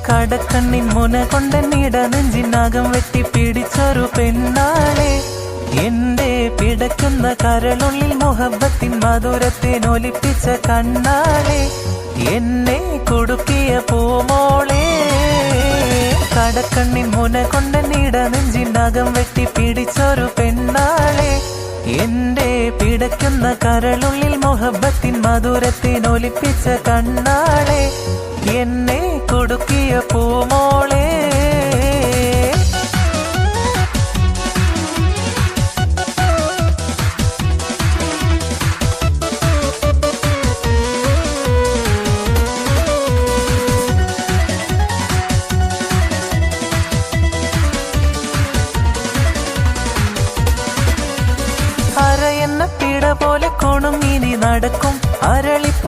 കടക്കണ്ണിൻ മുന കൊണ്ടെന്നിട നെഞ്ചിനകം വെട്ടി പിടിച്ചൊരു പെണ്ണാളെ, എന്റെ പിടയ്ക്കുന്ന കരളുള്ളിൽ മുഹബത്തിൻ മധുരത്തിനൊലിപ്പിച്ച കണ്ണാളെ, എന്നെ കുടുക്കിയ പൂമോളെ. കടക്കണ്ണിൻ മുന കൊണ്ടെന്നിട നെഞ്ചിനകം വെട്ടി പിടിച്ചൊരു പെണ്ണാളെ, എന്റെ പിടയ്ക്കുന്ന കരളുള്ളിൽ മുഹബത്തിൻ മധുരത്തിനൊലിപ്പിച്ച കണ്ണാളെ, എന്നെ കുടുക്കിയ പൂമോളെ.